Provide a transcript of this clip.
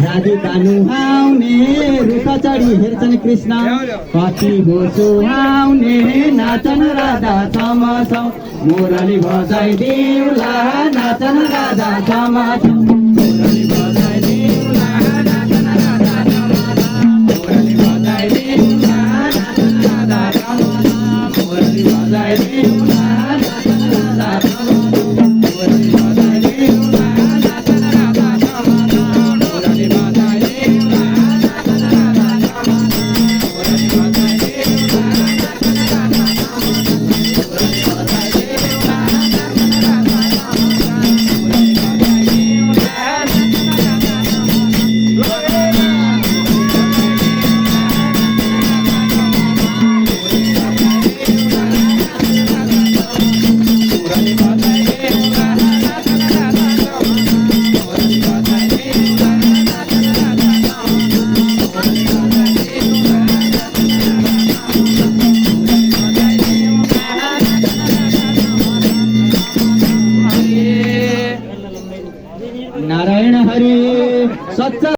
राधिकानु आउने रुखा चढी हेर्छन् कृष्ण कति हो सुहाउने नाचन राधा छम छम मुरली बजाइदेऊला नाचन राधा छम छम मुरली बजाइदेऊला नाचन राधा छम छम मुरली बजाइदेऊला नाचन राधा छम छम मुरली बजाइदेऊला नाचन राधा छम छम मुरली बजाइदेऊला नारायण हरि सच्चा